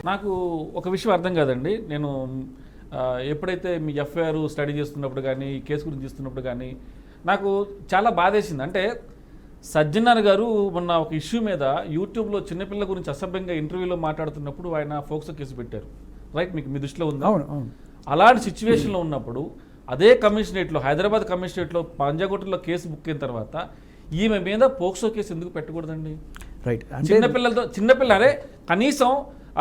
నాకు ఒక విషయం అర్థం కాదండి. నేను ఎప్పుడైతే మీ ఎఫ్ఐఆర్ స్టడీ చేస్తున్నప్పుడు కానీ ఈ కేసు గురించి చేస్తున్నప్పుడు కానీ నాకు చాలా బాధేసింది. అంటే సజ్జనార్ గారు మొన్న ఒక ఇష్యూ మీద యూట్యూబ్లో చిన్నపిల్లల గురించి అసభ్యంగా ఇంటర్వ్యూలో మాట్లాడుతున్నప్పుడు ఆయన ఫోక్సో కేసు పెట్టారు. రైట్, మీకు మీ దృష్టిలో ఉంది. అవును అవును. అలాంటి సిచ్యువేషన్లో ఉన్నప్పుడు అదే కమిషనరేట్లో హైదరాబాద్ కమిషనరేట్లో పంజాగుట్టలో కేసు బుక్ అయిన తర్వాత ఈమె మీద పోక్సో కేసు ఎందుకు పెట్టకూడదండి? రైట్. చిన్నపిల్లలే కనీసం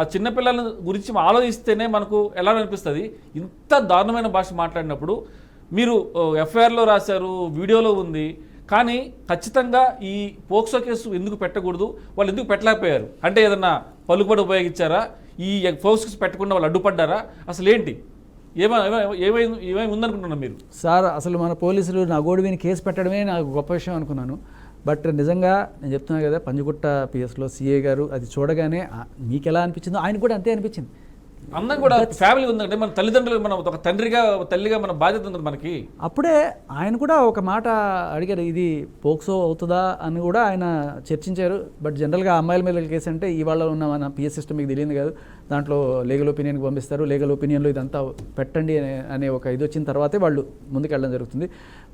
ఆ చిన్నపిల్లల గురించి ఆలోచిస్తేనే మనకు ఎలా అనిపిస్తుంది. ఇంత దారుణమైన భాష మాట్లాడినప్పుడు మీరు ఎఫ్ఐఆర్లో రాశారు, వీడియోలో ఉంది, కానీ ఖచ్చితంగా ఈ పోక్సో కేసు ఎందుకు పెట్టకూడదు, వాళ్ళు ఎందుకు పెట్టలేకపోయారు? అంటే ఏదన్నా పలుకుబడి ఉపయోగించారా? ఈ పోక్సో కేసు పెట్టకుండా వాళ్ళు అడ్డుపడ్డారా? అసలు ఏంటి ఏమై ఉందనుకుంటున్నారు మీరు? సార్ అసలు మన పోలీసులు నా గోడువిని కేసు పెట్టడమే నాకు గొప్ప విషయం అనుకున్నాను. బట్ నిజంగా నేను చెప్తున్నాను కదా, పంజగుట్ట పిఎస్లో సిఏ గారు అది చూడగానే మీకు ఎలా అనిపించిందో ఆయన కూడా అంతే అనిపించింది. అందరం కూడా ఫ్యామిలీ ఉందంటే మన తల్లిదండ్రులు, మనం ఒక తండ్రిగా తల్లిగా మన బాధ్యత ఉంది మనకి. అప్పుడే ఆయన కూడా ఒక మాట అడిగారు, ఇది పోక్సో అవుతుందా అని కూడా ఆయన చర్చించారు. బట్ జనరల్గా అమ్మాయిల మీద కేసు అంటే ఇవాళ ఉన్న మన పిఎస్ సిస్టమ్ మీకు తెలియదు కాదు, దాంట్లో లీగల్ ఒపీనియన్కి పంపిస్తారు, లీగల్ ఒపీనియన్లో ఇదంతా పెట్టండి అనే ఒక ఇది వచ్చిన తర్వాతే వాళ్ళు ముందుకెళ్ళడం జరుగుతుంది.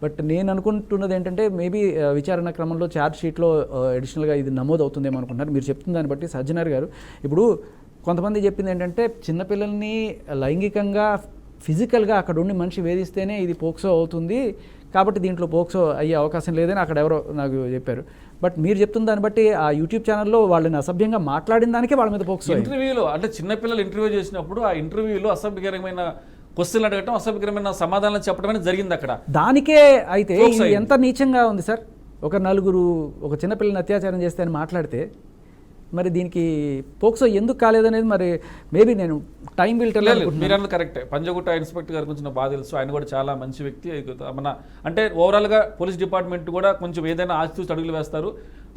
బట్ నేను అనుకుంటున్నది ఏంటంటే మేబీ విచారణ క్రమంలో ఛార్జ్ షీట్లో అడిషనల్గా ఇది నమోదు అవుతుందేమో అనుకుంటున్నారు. మీరు చెప్తున్న దాన్ని బట్టి సజ్జనార్ గారు ఇప్పుడు కొంతమంది చెప్పింది ఏంటంటే చిన్నపిల్లల్ని లైంగికంగా ఫిజికల్గా అక్కడ ఉండి మనిషి వేధిస్తేనే ఇది పోక్సో అవుతుంది, కాబట్టి దీంట్లో పోక్సో అయ్యే అవకాశం లేదని అక్కడ ఎవరో నాకు చెప్పారు. బట్ మీరు చెప్తున్న దాన్ని బట్టి ఆ యూట్యూబ్ ఛానల్లో వాళ్ళని అసభ్యంగా మాట్లాడిన దానికే వాళ్ళ మీద పోక్సో. ఇంటర్వ్యూలో అంటే చిన్నపిల్లలు ఇంటర్వ్యూ చేసినప్పుడు ఆ ఇంటర్వ్యూలో అసభ్యకరమైన క్వశ్చన్లు అడగటం, అసభ్యకరమైన సమాధానాలు చెప్పడం జరిగింది అక్కడ. దానికే అయితే ఎంత నీచంగా ఉంది సార్. ఒక నలుగురు ఒక చిన్నపిల్లని అత్యాచారం చేస్తే అని మాట్లాడితే మరి దీనికి పోక్సో ఎందుకు కాలేదనేది మరి మేబీ నేను టైం విల్ టెల్. మీరు అన్నది కరెక్టే. పంజగుట్ట ఇన్స్పెక్టర్ గారు కొంచెం బాగా తెలుసు, ఆయన కూడా చాలా మంచి వ్యక్తి. మన అంటే ఓవరాల్గా పోలీస్ డిపార్ట్మెంట్ కూడా కొంచెం ఏదైనా ఆచితూచి అడుగులు వేస్తారు.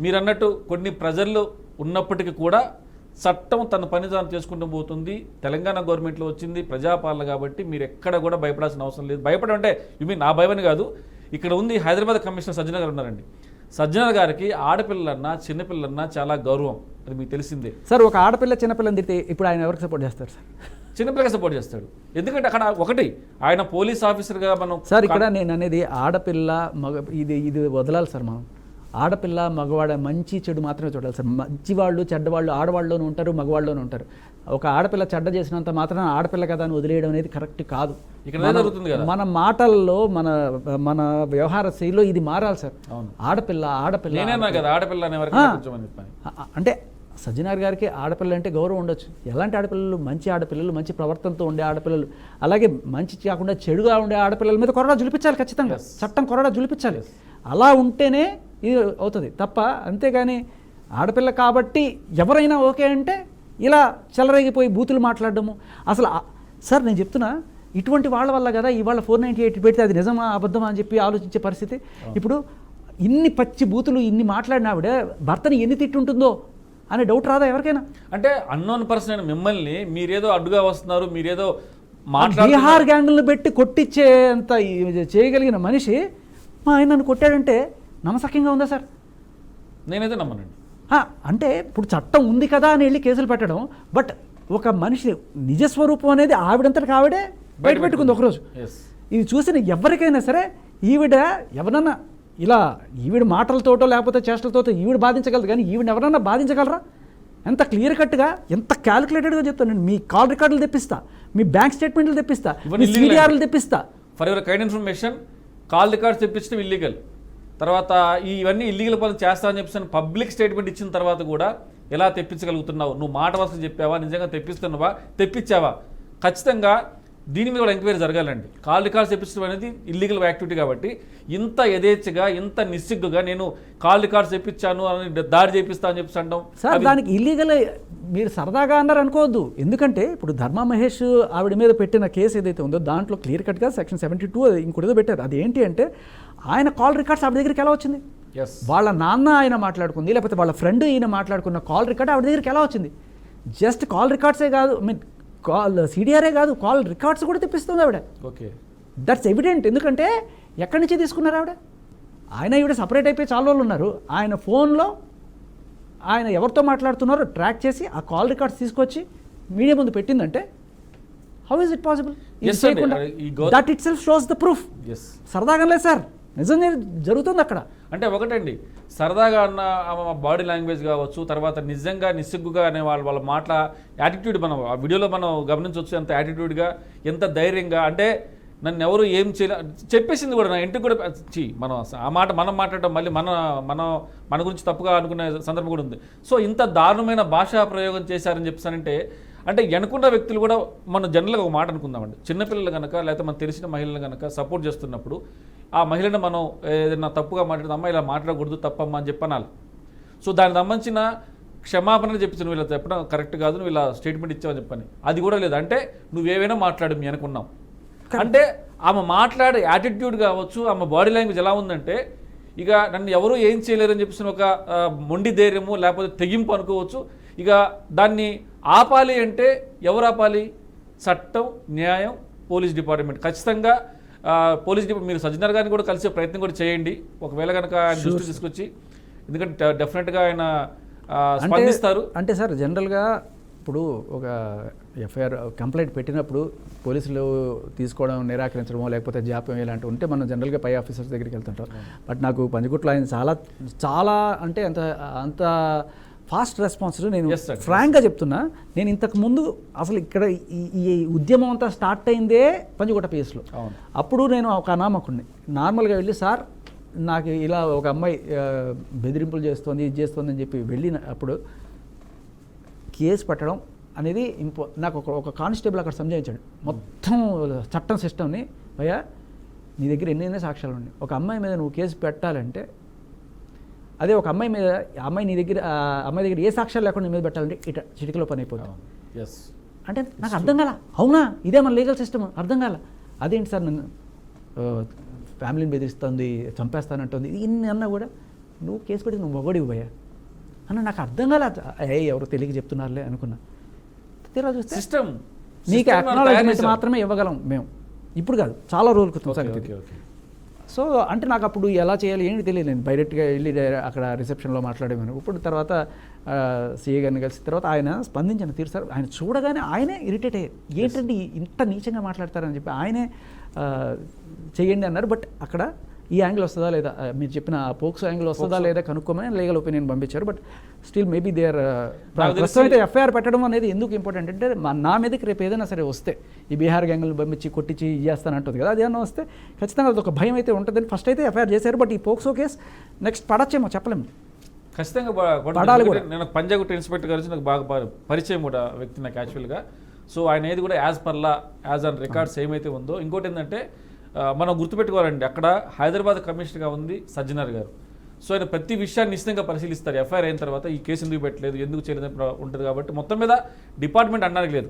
మీరు అన్నట్టు కొన్ని ప్రజల్లో ఉన్నప్పటికీ కూడా చట్టం తన పని తాను చేసుకుంటూ పోతుంది. తెలంగాణ గవర్నమెంట్లో వచ్చింది ప్రజాపాలన కాబట్టి మీరు ఎక్కడ కూడా భయపడాల్సిన అవసరం లేదు. భయపడంటే నా భయమని కాదు, ఇక్కడ ఉంది హైదరాబాద్ కమిషనర్ సజ్జనార్ గారు ఉన్నారండి. సజ్జనార్ గారికి ఆడపిల్లలన్నా చిన్నపిల్లలన్నా చాలా గౌరవం, అది మీకు తెలిసిందే సార్. ఒక ఆడపిల్ల చిన్నపిల్లని తిరిగితే ఇప్పుడు ఆయన ఎవరికి సపోర్ట్ చేస్తారు సార్? చిన్నపిల్లగా సపోర్ట్ చేస్తాడు. ఎందుకంటే అక్కడ ఒకటి ఆయన పోలీస్ ఆఫీసర్గా మనం సార్ ఇక్కడ నేను అనేది ఆడపిల్ల మగ ఇది వదలాలి సార్. మనం ఆడపిల్ల మగవాడ మంచి చెడు మాత్రమే చూడాలి సార్. మంచివాళ్ళు చెడ్డవాళ్ళు ఆడవాళ్ళలోనూ ఉంటారు, మగవాళ్ళలోనూ ఉంటారు. ఒక ఆడపిల్ల చెడ్డ చేసినంత మాత్రాన ఆడపిల్ల కదా అని వదిలేయడం అనేది కరెక్ట్ కాదు. మన మాటల్లో మన వ్యవహార శైలిలో ఇది మారాలి సార్. ఆడపిల్ల అంటే సజ్జనార్ గారికి ఆడపిల్ల అంటే గౌరవం ఉండొచ్చు. ఎలాంటి ఆడపిల్లలు? మంచి ఆడపిల్లలు, మంచి ప్రవర్తనతో ఉండే ఆడపిల్లలు, అలాగే మంచి కాకుండా చెడుగా ఉండే ఆడపిల్లల మీద కొరడా జులిపించాలి. ఖచ్చితంగా చట్టం కొరడా జులిపించాలి. అలా ఉంటేనే ఇది అవుతుంది తప్ప అంతేగాని ఆడపిల్ల కాబట్టి ఎవరైనా ఓకే అంటే ఇలా చెలరేగిపోయి బూతులు మాట్లాడడము. అసలు సార్ నేను చెప్తున్నా, ఇటువంటి వాళ్ళ వల్ల కదా ఇవాళ 498 పెడితే అది నిజమా అబద్ధమా అని చెప్పి ఆలోచించే పరిస్థితి. ఇప్పుడు ఇన్ని పచ్చి బూతులు ఇన్ని మాట్లాడిన ఆవిడ భర్తని ఎన్ని తిట్టుంటుందో అనే డౌట్ రాదా ఎవరికైనా? అంటే అన్నోన్ పర్సన్ అయిన మిమ్మల్ని మీరేదో అడ్డుగా వస్తున్నారు, మీరేదో బీహార్ గ్యాంగులను పెట్టి కొట్టించే అంత చేయగలిగిన మనిషి మా ఆయన నన్ను కొట్టాడంటే నమ్మసక్యంగా ఉందా సార్? నేనైతే నమ్మనండి. అంటే ఇప్పుడు చట్టం ఉంది కదా అని వెళ్ళి కేసులు పెట్టడం, బట్ ఒక మనిషి నిజస్వరూపం అనేది ఆవిడంతటికి ఆవిడే బయట పెట్టుకుంది ఒకరోజు. ఇది చూసిన ఎవరికైనా సరే ఈవిడ ఎవరన్నా ఇలా ఈవిడ మాటలతోటో లేకపోతే చేష్టలతోటో ఈవిడ బాధించగలదు, కానీ ఈవిడ ఎవరన్నా బాధించగలరా? ఎంత క్లియర్ కట్గా ఎంత క్యాలిక్యులేటెడ్గా చెప్తాను నేను. మీ కాల్ రికార్డులు తెప్పిస్తా, మీ బ్యాంక్ స్టేట్మెంట్లు తెప్పిస్తా, మీ సిడిఆర్లు తెప్పిస్తా. For your kind information, call records తెప్పించడం ఇల్లీగల్. తర్వాత ఇవన్నీ ఇల్లీగల్ పనులు చేస్తామని చెప్పి పబ్లిక్ స్టేట్మెంట్ ఇచ్చిన తర్వాత కూడా ఎలా తెప్పించగలుగుతున్నావు? నువ్వు మాట వరుస చెప్పావా? నిజంగా తెప్పిస్తున్నావా? తెప్పించావా? ఖచ్చితంగా దీని మీద కూడా ఎంక్వైరీ జరగాలండి. కాల్ రికార్డ్స్ తెప్పించడం అనేది ఇల్లీగల్ యాక్టివిటీ కాబట్టి ఇంత యథేచ్ఛగా ఇంత నిస్సిగ్గుగా నేను కాల్ రికార్డ్స్ తెప్పించాను అని దాడి చేపిస్తా అని చెప్పి అంటాం సార్. దానికి ఇల్లీగల్ మీరు సరదాగా అన్నారు అనుకోవద్దు. ఎందుకంటే ఇప్పుడు ధర్మా మహేష్ ఆవిడ మీద పెట్టిన కేసు ఏదైతే ఉందో దాంట్లో క్లియర్ కట్గా సెక్షన్ 72 ఇంకోటిదో పెట్టారు. అది ఏంటి అంటే ఆయన కాల్ రికార్డ్స్ ఆవిడ దగ్గరికి ఎలా వచ్చింది? వాళ్ళ నాన్న ఆయన మాట్లాడుకుంది, లేకపోతే వాళ్ళ ఫ్రెండ్ ఈయన మాట్లాడుకున్న కాల్ రికార్డ్ ఆవిడ దగ్గరికి ఎలా వచ్చింది? జస్ట్ కాల్ రికార్డ్సే కాదు, కాల్ సిడిఆర్ఏ కాదు, కాల్ రికార్డ్స్ కూడా తెప్పిస్తుంది ఆవిడ. Okay, that's evident. ఎందుకంటే ఎక్కడి నుంచి తీసుకున్నారు ఆవిడ? ఆయన ఈవిడ సపరేట్ అయిపోయి చాలా రోజులు ఉన్నారు. ఆయన ఫోన్లో ఆయన ఎవరితో మాట్లాడుతున్నారో ట్రాక్ చేసి ఆ కాల్ రికార్డ్స్ తీసుకొచ్చి మీడియా ముందు పెట్టిందంటే how is it possible? Yes, అండి. ఈ that itself shows the proof. Yes, సరదాగా లేదు సార్, నిజంగా జరుగుతుంది అక్కడ. అంటే ఒకటండి, సరదాగా అన్న బాడీ లాంగ్వేజ్ కావచ్చు, తర్వాత నిజంగా నిస్సిగ్గుగా అనే వాళ్ళ మాటల యాటిట్యూడ్ మనం ఆ వీడియోలో మనం గమనించవచ్చు. ఎంత యాటిట్యూడ్గా, ఎంత ధైర్యంగా, అంటే నన్ను ఎవరు ఏం చేయలే చెప్పేసింది కూడా. నా ఇంటికి కూడా మనం ఆ మాట మనం మాట్లాడటం మళ్ళీ మన గురించి తప్పుగా అనుకునే సందర్భం కూడా ఉంది. సో ఇంత దారుణమైన భాషా ప్రయోగం చేశారని చెప్పానంటే, అంటే వెనుకున్న వ్యక్తులు కూడా మనం జనరల్గా ఒక మాట అనుకుందామండి, చిన్నపిల్లలు కనుక లేకపోతే మనం తెలిసిన మహిళలు కనుక సపోర్ట్ చేస్తున్నప్పుడు ఆ మహిళను మనం ఏదైనా తప్పుగా మాట్లాడితే అమ్మ ఇలా మాట్లాడకూడదు తప్పమ్మా అని చెప్పనాలి. సో దానికి సంబంధించిన క్షమాపణ చెప్పించి నువ్వు ఇలా చెప్పడం కరెక్ట్ కాదు, నువ్వు ఇలా స్టేట్మెంట్ ఇచ్చావని చెప్పని, అది కూడా లేదు. అంటే నువ్వేమైనా మాట్లాడు మీ అనుకున్నాం. అంటే ఆమె మాట్లాడే యాటిట్యూడ్ కావచ్చు, ఆమె బాడీ లాంగ్వేజ్ ఎలా ఉందంటే, ఇక నన్ను ఎవరూ ఏం చేయలేరని చెప్పేసి ఒక మొండి ధైర్యము లేకపోతే తెగింపు అనుకోవచ్చు. ఇక దాన్ని ఆపాలి అంటే ఎవరు ఆపాలి? చట్టం, న్యాయం, పోలీస్ డిపార్ట్మెంట్. ఖచ్చితంగా పోలీస్ డిపార్ట్మెంట్ మీరు సజ్జనర్ గారిని కూడా కలిసే ప్రయత్నం కూడా చేయండి, ఒకవేళ కనుక ఆయన దృష్టి తీసుకొచ్చి. ఎందుకంటే డెఫినెట్గా ఆయన స్పందిస్తారు. అంటే సార్ జనరల్గా ఇప్పుడు ఒక ఎఫ్ఐఆర్ కంప్లైంట్ పెట్టినప్పుడు పోలీసులు తీసుకోవడం, నిరాకరించడమో లేకపోతే జాప్యం ఇలాంటివి ఉంటే మనం జనరల్గా పై ఆఫీసర్స్ దగ్గరికి వెళ్తుంటాం. బట్ నాకు పంజగుట్లో ఆయన చాలా అంటే అంత ఫాస్ట్ రెస్పాన్స్. నేను ఫ్రాంక్గా చెప్తున్నా, నేను ఇంతకు ముందు అసలు ఇక్కడ ఈ ఉద్యమం అంతా స్టార్ట్ అయిందే పంజగుట్ట పిఎస్లో. అప్పుడు నేను ఒక అనామకుడిని నార్మల్గా వెళ్ళి, సార్ నాకు ఇలా ఒక అమ్మాయి బెదిరింపులు చేస్తుంది, ఇది చేస్తుంది అని చెప్పి వెళ్ళిన అప్పుడు కేసు పెట్టడం అనేది నాకు ఒక కానిస్టేబుల్ అక్కడ సంజాయించాడు మొత్తం చట్టం సిస్టమ్ని. భయ్యా నీ దగ్గర ఎన్నైనా సాక్ష్యాలు ఉన్నాయి, ఒక అమ్మాయి మీద నువ్వు కేసు పెట్టాలంటే, అదే ఒక అమ్మాయి మీద అమ్మాయి నీ దగ్గర అమ్మాయి దగ్గర ఏ సాక్ష్యాలు లేకుండా నీ మీద పెట్టాలంటే ఇట చిటికలో పని అయిపోతుంది. అంటే నాకు అర్థం కాల. అవునా, ఇదే మన లీగల్ సిస్టమ్, అర్థం కాల. అదేంటి సార్ నన్ను ఫ్యామిలీని బెదిరిస్తుంది, చంపేస్తానంటుంది, ఇన్ని అన్నా కూడా నువ్వు కేసు పెట్టి నువ్వు మొగడివి భయ్యా అన్న. నాకు అర్థం కాల. ఎవరు తెలియక చెప్తున్నారులే అనుకున్నా. తీరా చూస్తే సిస్టమ్ నీకు అక్నాలెడ్జ్మెంట్ మాత్రమే ఇవ్వగలం మేము, ఇప్పుడు కాదు, చాలా రోజుల క్రితం సంగతి. సో అంటే నాకు అప్పుడు ఎలా చేయాలి ఏంటి తెలియదు. నేను డైరెక్ట్గా వెళ్ళి అక్కడ రిసెప్షన్లో మాట్లాడేవాను. ఇప్పుడు తర్వాత సిఏ గారిని కలిసిన తర్వాత ఆయన స్పందించిన తీరు సార్, ఆయన చూడగానే ఆయనే ఇరిటేట్ అయ్యారు. ఏంటంటే ఇంత నీచంగా మాట్లాడతారని చెప్పి ఆయనే చేయండి అన్నారు. బట్ అక్కడ ఈ యాంగిల్ వస్తుందా లేదా, మీరు చెప్పిన పోక్సో యాంగిల్ వస్తుందా లేదా కనుక్కోమని లీగల్ ఒపీనియన్ పంపించారు. But still maybe they are ప్రస్తుతం అయితే ఎఫ్ఐఆర్ పెట్టడం అనేది ఎందుకు ఇంపార్టెంట్ అంటే, నా మీదకి రేపు ఏదైనా సరే వస్తే ఈ బీహార్ గ్యాంగులు పంపించి కొట్టించి చేస్తానంటుంది కదా, అది ఏమన్నా వస్తే ఖచ్చితంగా అదొక భయం అయితే ఉంటుందని ఫస్ట్ అయితే ఎఫ్ఐఆర్ చేశారు. బట్ ఈ పోక్సో కేసు నెక్స్ట్ పడచ్చేమో చెప్పలేము. ఖచ్చితంగా పడాలి కూడా. నేను పంజాగుట్ట ఇన్స్పెక్టర్ గారి నాకు బాగా పరిచయం కూడా వ్యక్తి నాకు యాక్చువల్గా. సో ఆయన ఏది కూడా యాజ్ పర్లా యాజ్ అన్ రికార్డ్స్ ఏమైతే ఉందో. ఇంకోటి ఏంటంటే మనం గుర్తుపెట్టుకోవాలండి, అక్కడ హైదరాబాద్ కమిషనర్గా ఉంది సజ్జనర్ గారు. సో ఆయన ప్రతి విషయాన్ని నిశ్చితంగా పరిశీలిస్తారు. ఎఫ్ఐఆర్ అయిన తర్వాత ఈ కేసు ఎందుకు పెట్టలేదు, ఎందుకు చేయలేదు ఉంటుంది. కాబట్టి మొత్తం మీద డిపార్ట్మెంట్ అనడానికి లేదు.